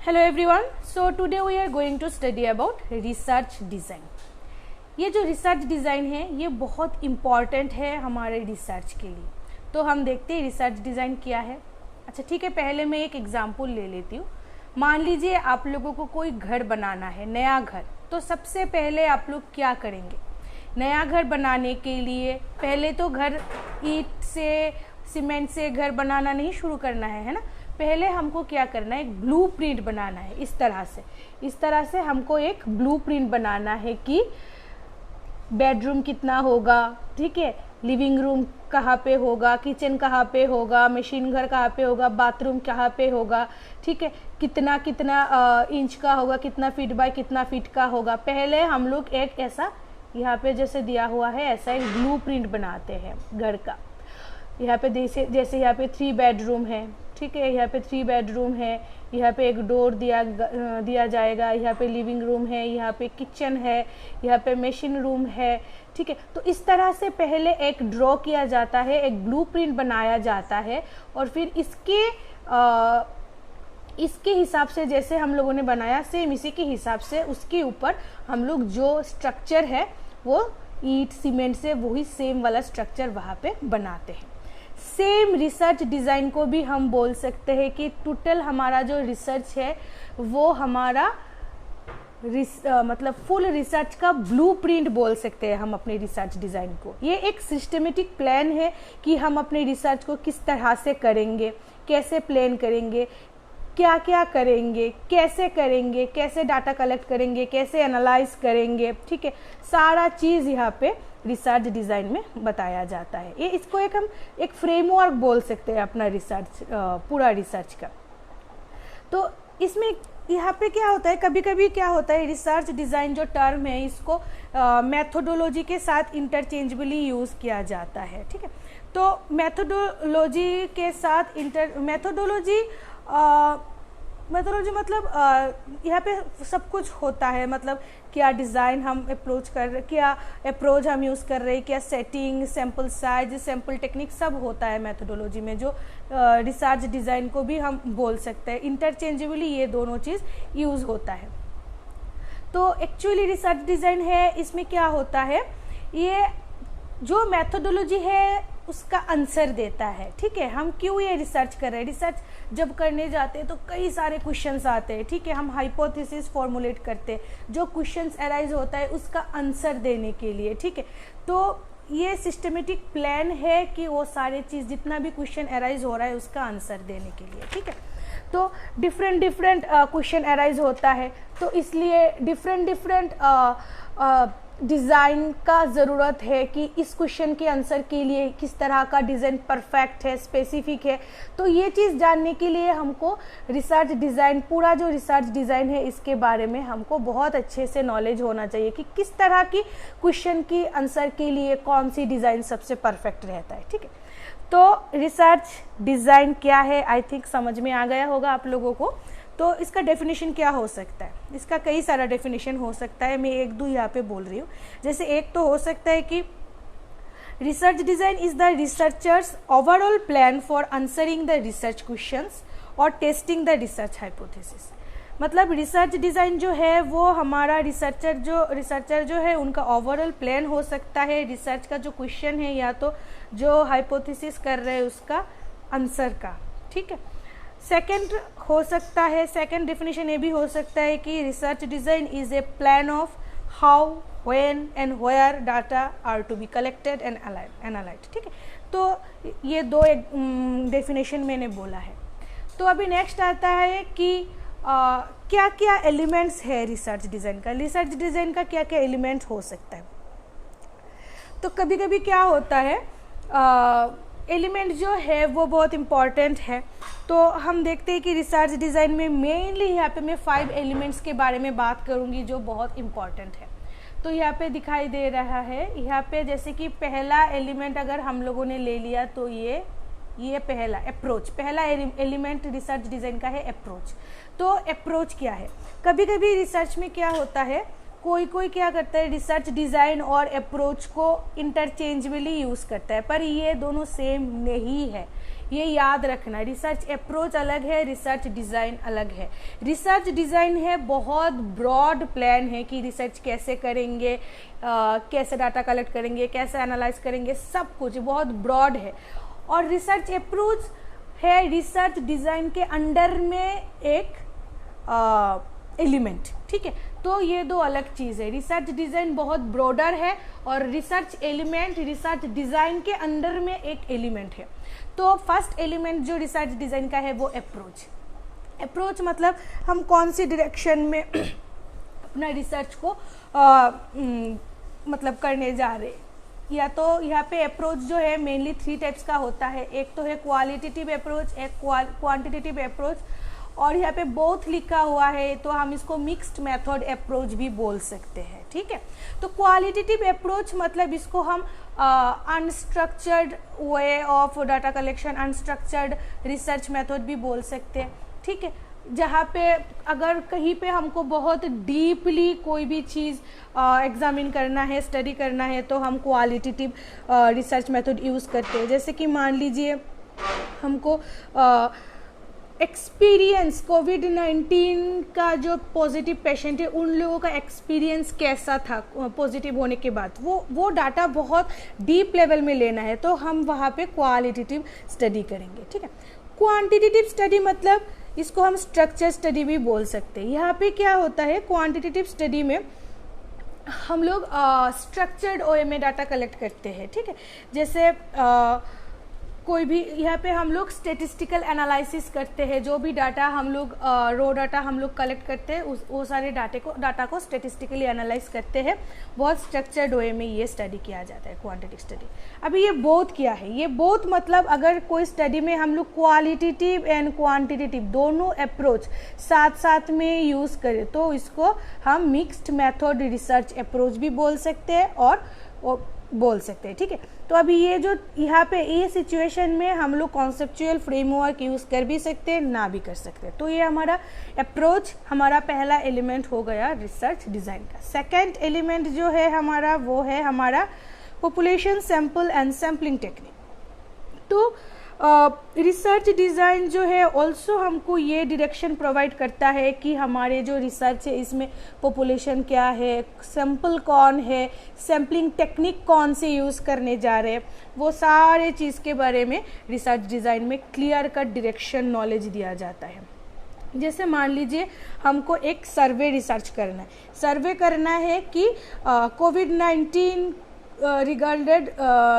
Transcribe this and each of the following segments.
Hello everyone. So today we are going to study about research design. ये जो research design है ये बहुत इम्पॉर्टेंट है हमारे रिसर्च के लिए. तो हम देखते हैं रिसर्च डिज़ाइन क्या है. अच्छा ठीक है, पहले मैं एक एग्जांपल ले लेती हूँ. मान लीजिए आप लोगों को कोई घर बनाना है, नया घर. तो सबसे पहले आप लोग क्या करेंगे? नया घर बनाने के लिए पहले तो घर ईंट से, सीमेंट से घर बनाना नहीं शुरू करना है ना. पहले हमको क्या करना है, एक ब्लूप्रिंट बनाना है. इस तरह से हमको एक ब्लूप्रिंट बनाना है कि बेडरूम कितना होगा, ठीक है, लिविंग रूम कहाँ पे होगा, किचन कहाँ पे होगा, मशीन घर कहाँ पे होगा, बाथरूम कहाँ पे होगा, ठीक है, कितना कितना इंच का होगा, कितना फीट बाय कितना फीट का होगा. पहले हम लोग एक ऐसा यहाँ पे जैसे दिया हुआ है ऐसा एक ब्लूप्रिंट बनाते हैं घर का. यहाँ पे जैसे यहाँ पे 3 बेडरूम है, ठीक है, यहाँ पे 3 बेडरूम है, यहाँ पे एक डोर दिया जाएगा, यहाँ पे लिविंग रूम है, यहाँ पे किचन है, यहाँ पे मशीन रूम है, ठीक है. तो इस तरह से पहले एक ड्रॉ किया जाता है, एक ब्लूप्रिंट बनाया जाता है और फिर इसके हिसाब से जैसे हम लोगों ने बनाया सेम इसी के हिसाब से उसके ऊपर हम लोग जो स्ट्रक्चर है वो ईंट सीमेंट से वही सेम वाला स्ट्रक्चर वहाँ पे बनाते हैं. सेम रिसर्च डिज़ाइन को भी हम बोल सकते हैं कि टोटल हमारा जो रिसर्च है वो हमारा मतलब फुल रिसर्च का ब्लूप्रिंट बोल सकते हैं हम अपने रिसर्च डिज़ाइन को. ये एक सिस्टमेटिक प्लान है कि हम अपने रिसर्च को किस तरह से करेंगे, कैसे प्लान करेंगे, क्या क्या करेंगे, कैसे डाटा कलेक्ट करेंगे, कैसे एनालाइज करेंगे, ठीक है. सारा चीज़ यहाँ पे रिसर्च डिज़ाइन में बताया जाता है. ये इसको हम एक फ्रेमवर्क बोल सकते हैं अपना रिसर्च, पूरा रिसर्च का. तो इसमें यहाँ पे क्या होता है, कभी कभी क्या होता है, रिसर्च डिज़ाइन जो टर्म है इसको मेथोडोलॉजी के साथ इंटरचेंजेबली यूज़ किया जाता है, ठीक है. तो मेथोडोलॉजी के साथ मेथोडोलॉजी मतलब यहाँ पे सब कुछ होता है. मतलब क्या डिज़ाइन हम क्या अप्रोच हम यूज़ कर रहे हैं, क्या setting, sample size, sample technique सब होता है मेथोडोलॉजी में, जो रिसर्च डिज़ाइन को भी हम बोल सकते हैं. इंटरचेंजेबली ये दोनों चीज़ यूज़ होता है. तो एक्चुअली रिसर्च डिज़ाइन है, इसमें क्या होता है, ये जो मेथोडोलॉजी है उसका आंसर देता है, ठीक है. हम क्यों ये रिसर्च कर रहे हैं, रिसर्च जब करने जाते हैं तो कई सारे क्वेश्चंस आते हैं, ठीक है. हम हाइपोथेसिस फॉर्मुलेट करते हैं, जो क्वेश्चंस अराइज होता है उसका आंसर देने के लिए, ठीक है. तो ये सिस्टमेटिक प्लान है कि वो सारे चीज़ जितना भी क्वेश्चन अराइज हो रहा है उसका आंसर देने के लिए, ठीक है. तो डिफरेंट क्वेश्चन अराइज होता है, तो इसलिए डिफरेंट डिज़ाइन का ज़रूरत है कि इस क्वेश्चन के आंसर के लिए किस तरह का डिज़ाइन परफेक्ट है, स्पेसिफिक है. तो ये चीज़ जानने के लिए हमको रिसर्च डिज़ाइन, पूरा जो रिसर्च डिज़ाइन है इसके बारे में हमको बहुत अच्छे से नॉलेज होना चाहिए कि किस तरह की क्वेश्चन की आंसर के लिए कौन सी डिज़ाइन सबसे परफेक्ट रहता है, ठीक है. तो रिसर्च डिज़ाइन क्या है, आई थिंक समझ में आ गया होगा आप लोगों को. तो इसका डेफिनेशन क्या हो सकता है, इसका कई सारा डेफिनेशन हो सकता है, मैं एक दो यहाँ पे बोल रही हूँ. जैसे एक तो हो सकता है कि research design is the researchers overall plan for answering the research questions और टेस्टिंग द रिसर्च हाइपोथेसिस. मतलब रिसर्च डिज़ाइन जो है वो हमारा रिसर्चर जो है उनका ओवरऑल प्लान हो सकता है रिसर्च का जो क्वेश्चन है या तो जो हाइपोथेसिस कर रहे हैं उसका आंसर का, ठीक है. सेकेंड हो सकता है, सेकेंड डेफिनेशन ये भी हो सकता है कि research design is a plan of how, when and where data are to be collected and analysed, ठीक है. तो ये दो डेफिनेशन मैंने बोला है. तो अभी नेक्स्ट आता है कि क्या क्या एलिमेंट्स है रिसर्च डिज़ाइन का. रिसर्च डिज़ाइन का क्या क्या एलिमेंट हो सकता है. तो कभी कभी क्या होता है, एलिमेंट जो है वो बहुत इम्पॉर्टेंट है. तो हम देखते हैं कि रिसर्च डिज़ाइन में मेनली यहाँ पे मैं 5 एलिमेंट्स के बारे में बात करूँगी जो बहुत इम्पॉर्टेंट है. तो यहाँ पे दिखाई दे रहा है, यहाँ पे जैसे कि पहला एलिमेंट अगर हम लोगों ने ले लिया तो ये पहला एलिमेंट रिसर्च डिज़ाइन का है अप्रोच. तो अप्रोच क्या है, कभी कभी रिसर्च में क्या होता है, कोई क्या करता है, रिसर्च डिज़ाइन और अप्रोच को इंटरचेंजेबली यूज़ करता है, पर ये दोनों सेम नहीं है. ये याद रखना। रिसर्च अप्रोच अलग है, रिसर्च डिज़ाइन अलग है। रिसर्च डिज़ाइन है बहुत ब्रॉड प्लान है कि रिसर्च कैसे करेंगे, कैसे डाटा कलेक्ट करेंगे, कैसे एनालाइज करेंगे, सब कुछ बहुत ब्रॉड है। और रिसर्च अप्रोच है रिसर्च डिज़ाइन के अंडर में एक एलिमेंट, ठीक है। तो ये दो अलग चीज़ है। रिसर्च डिज़ाइन बहुत ब्रॉडर है और रिसर्च एलिमेंट रिसर्च डिज़ाइन के अंडर में एक एलिमेंट है। तो फर्स्ट एलिमेंट जो रिसर्च डिज़ाइन का है वो अप्रोच। अप्रोच मतलब हम कौन सी डायरेक्शन में अपना रिसर्च को मतलब करने जा रहे हैं। या तो यहाँ पे अप्रोच जो है मेनली 3 टाइप्स का होता है। एक तो है क्वालिटेटिव अप्रोच, एक क्वांटिटेटिव अप्रोच, और यहाँ पे बोथ लिखा हुआ है तो हम इसको मिक्स्ड मेथड अप्रोच भी बोल सकते हैं, ठीक है। तो क्वालिटेटिव अप्रोच मतलब इसको हम unstructured way of data collection, unstructured research method भी बोल सकते हैं, ठीक है। जहाँ पे अगर कहीं पे हमको बहुत डीपली कोई भी चीज़ एग्जामिन करना है, स्टडी करना है, तो हम क्वालिटेटिव रिसर्च मेथड यूज़ करते हैं। जैसे कि मान लीजिए हमको एक्सपीरियंस कोविड-19 का जो पॉजिटिव पेशेंट है उन लोगों का एक्सपीरियंस कैसा था पॉजिटिव होने के बाद, वो डाटा बहुत डीप लेवल में लेना है, तो हम वहाँ पे क्वालिटेटिव स्टडी करेंगे, ठीक है। क्वांटिटेटिव स्टडी मतलब इसको हम स्ट्रक्चर स्टडी भी बोल सकते हैं। यहाँ पे क्या होता है, क्वांटिटेटिव स्टडी में हम लोग स्ट्रक्चर्ड वे में डाटा कलेक्ट करते हैं, ठीक है। जैसे कोई भी यहाँ पे हम लोग स्टेटिस्टिकल एनालिसिस करते हैं। जो भी डाटा हम लोग रो डाटा हम लोग कलेक्ट करते हैं वो सारे डाटा को स्टेटिस्टिकली एनालाइज करते हैं। बहुत स्ट्रक्चर्ड वे में ये स्टडी किया जाता है क्वांटिटेटिव स्टडी। अभी ये बोथ क्या है, ये बोथ मतलब अगर कोई स्टडी में हम लोग क्वालिटेटिव एंड क्वांटिटेटिव दोनों अप्रोच साथ साथ में यूज़ करें तो इसको हम मिक्स्ड मेथड रिसर्च अप्रोच भी बोल सकते हैं और बोल सकते हैं, ठीक है। तो अभी ये जो यहाँ पे ये सिचुएशन में हम लोग कॉन्सेप्चुअल फ्रेमवर्क यूज़ कर भी सकते हैं, ना भी कर सकते हैं। तो ये हमारा अप्रोच, हमारा पहला एलिमेंट हो गया रिसर्च डिज़ाइन का। सेकंड एलिमेंट जो है हमारा वो है हमारा population sample and sampling technique. तो रिसर्च डिज़ाइन जो है ऑल्सो हमको ये डायरेक्शन प्रोवाइड करता है कि हमारे जो रिसर्च है इसमें पॉपुलेशन क्या है, सैंपल कौन है, सैम्पलिंग टेक्निक कौन से यूज़ करने जा रहे हैं, वो सारे चीज़ के बारे में रिसर्च डिज़ाइन में क्लियर कट डायरेक्शन नॉलेज दिया जाता है। जैसे मान लीजिए हमको एक सर्वे रिसर्च करना है, सर्वे करना है कि कोविड-19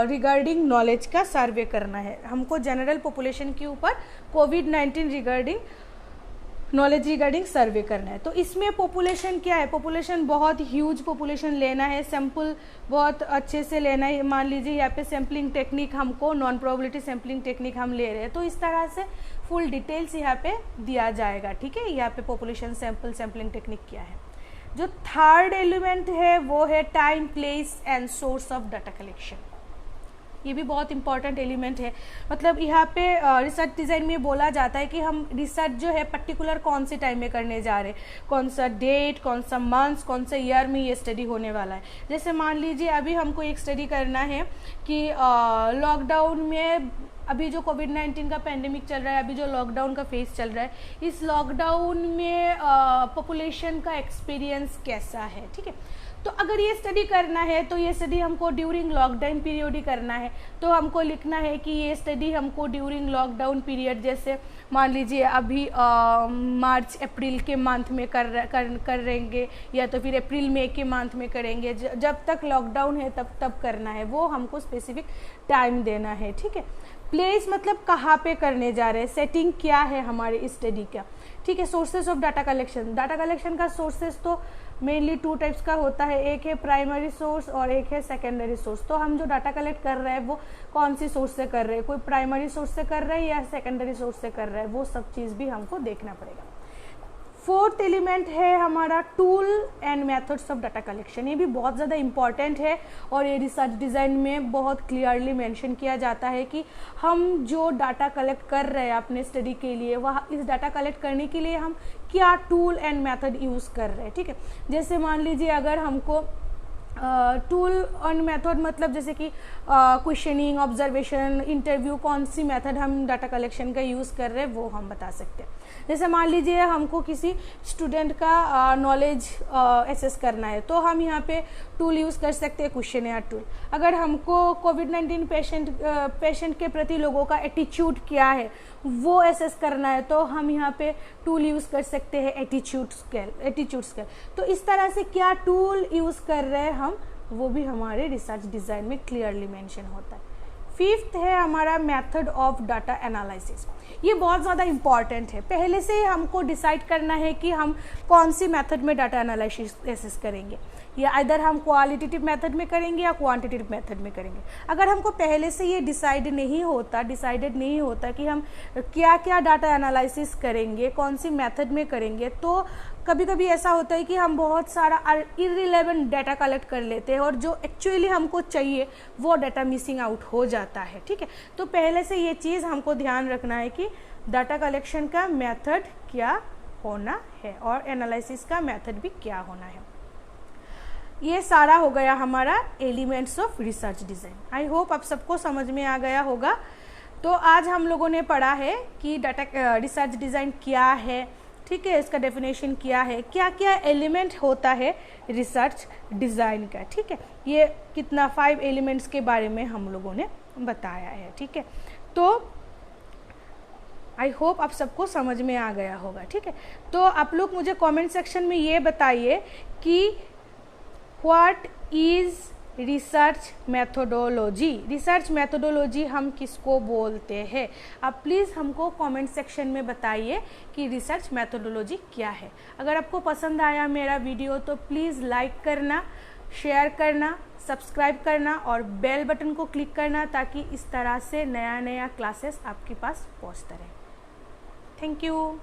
रिगार्डिंग नॉलेज का सर्वे करना है। हमको जनरल पॉपुलेशन के ऊपर कोविड-19 रिगार्डिंग नॉलेज रिगार्डिंग सर्वे करना है। तो इसमें पॉपुलेशन क्या है, पॉपुलेशन बहुत ह्यूज पॉपुलेशन लेना है, सैंपल बहुत अच्छे से लेना है। मान लीजिए यहाँ पे सैम्पलिंग टेक्निक हमको नॉन प्रोबेबिलिटी सैम्पलिंग टेक्निक हम ले रहे हैं, तो इस तरह से फुल डिटेल्स यहाँ पे दिया जाएगा, ठीक है। यहाँ पे पॉपुलेशन सैम्पलिंग टेक्निक क्या है। जो थर्ड एलिमेंट है वो है time, place and source of data collection. ये भी बहुत इंपॉर्टेंट एलिमेंट है। मतलब यहाँ पे रिसर्च डिज़ाइन में बोला जाता है कि हम रिसर्च जो है पर्टिकुलर कौन से टाइम में करने जा रहे हैं, कौन सा डेट, कौन सा मंथ्स, कौन सा ईयर में ये स्टडी होने वाला है। जैसे मान लीजिए अभी हमको एक स्टडी करना है कि लॉकडाउन में अभी जो कोविड-19 का पेंडेमिक चल रहा है, अभी जो लॉकडाउन का फेज चल रहा है, इस लॉकडाउन में पॉपुलेशन का एक्सपीरियंस कैसा है, ठीक है। तो अगर ये स्टडी करना है तो ये स्टडी हमको ड्यूरिंग लॉकडाउन पीरियड ही करना है, तो हमको लिखना है कि ये स्टडी हमको ड्यूरिंग लॉकडाउन पीरियड, जैसे मान लीजिए अभी मार्च अप्रैल के मंथ में करेंगे या तो फिर अप्रैल मई के मंथ में करेंगे, जब तक लॉकडाउन है तब करना है, वो हमको स्पेसिफिक टाइम देना है, ठीक है। प्लेस मतलब कहाँ पे करने जा रहे हैं, सेटिंग क्या है हमारे स्टडी का, ठीक है। Sources of data collection, data collection का सोर्सेज तो मेनली 2 टाइप्स का होता है, एक है प्राइमरी सोर्स और एक है सेकेंडरी सोर्स। तो हम जो डाटा कलेक्ट कर रहे हैं वो कौन सी सोर्स से कर रहे हैं, कोई प्राइमरी सोर्स से कर रहे हैं या सेकेंडरी सोर्स से कर रहे हैं, वो सब चीज़ भी हमको देखना पड़ेगा। फोर्थ एलिमेंट है हमारा tool and methods of data collection. ये भी बहुत ज़्यादा इम्पॉर्टेंट है और ये रिसर्च डिज़ाइन में बहुत क्लियरली मेंशन किया जाता है कि हम जो डाटा कलेक्ट कर रहे हैं अपने स्टडी के लिए, वह इस डाटा कलेक्ट करने के लिए हम क्या टूल एंड मेथड यूज़ कर रहे हैं, ठीक है। जैसे मान लीजिए अगर हमको टूल और मेथड मतलब जैसे कि क्वेश्चनिंग, ऑब्जर्वेशन, इंटरव्यू, कौन सी मेथड हम डाटा कलेक्शन का यूज़ कर रहे हैं वो हम बता सकते हैं। जैसे मान लीजिए हमको किसी स्टूडेंट का नॉलेज एसेस करना है तो हम यहाँ पे टूल यूज़ कर सकते हैं, क्वेश्चनर टूल। अगर हमको कोविड-19 पेशेंट के प्रति लोगों का एटीट्यूड क्या है वो एसेस करना है तो हम यहाँ पे टूल यूज़ कर सकते हैं, एटीट्यूड स्केल। तो इस तरह से क्या टूल यूज़ कर रहे हैं हम, वो भी हमारे रिसर्च डिज़ाइन में क्लियरली मेंशन होता है। फिफ्थ है हमारा मेथड ऑफ डाटा एनालिसिस। ये बहुत ज़्यादा इम्पॉर्टेंट है। पहले से ही हमको डिसाइड करना है कि हम कौन सी मेथड में डाटा एनालिसिस करेंगे, या इधर हम क्वालिटेटिव मेथड में करेंगे या क्वांटिटेटिव मेथड में करेंगे। अगर हमको पहले से ये डिसाइडेड नहीं होता कि हम क्या क्या डाटा एनालिसिस करेंगे, कौन सी मेथड में करेंगे, तो कभी कभी ऐसा होता है कि हम बहुत सारा इररिलेवेंट डाटा कलेक्ट कर लेते हैं और जो एक्चुअली हमको चाहिए वो डाटा मिसिंग आउट हो जाता है। ठीक है, तो पहले से ये चीज़ हमको ध्यान रखना है कि डाटा कलेक्शन का मेथड क्या होना है और एनालिसिस का मेथड भी क्या होना है। ये सारा हो गया हमारा elements of research design. I hope आप सबको समझ में आ गया होगा। तो आज हम लोगों ने पढ़ा है कि डाटा रिसर्च डिज़ाइन क्या है, ठीक है, इसका डेफिनेशन क्या है, क्या क्या एलिमेंट होता है रिसर्च डिज़ाइन का। ठीक है, ये कितना 5 एलिमेंट्स के बारे में हम लोगों ने बताया है। ठीक है, तो आई होप आप सबको समझ में आ गया होगा। ठीक है, तो आप लोग मुझे कमेंट सेक्शन में ये बताइए कि what is research methodology. Research methodology हम किसको बोलते हैं? आप प्लीज़ हमको कमेंट सेक्शन में बताइए कि रिसर्च मेथोडोलॉजी क्या है। अगर आपको पसंद आया मेरा वीडियो तो प्लीज़ लाइक करना, शेयर करना, सब्सक्राइब करना और बेल बटन को क्लिक करना ताकि इस तरह से नया क्लासेस आपके पास पहुंचता रहे। Thank you.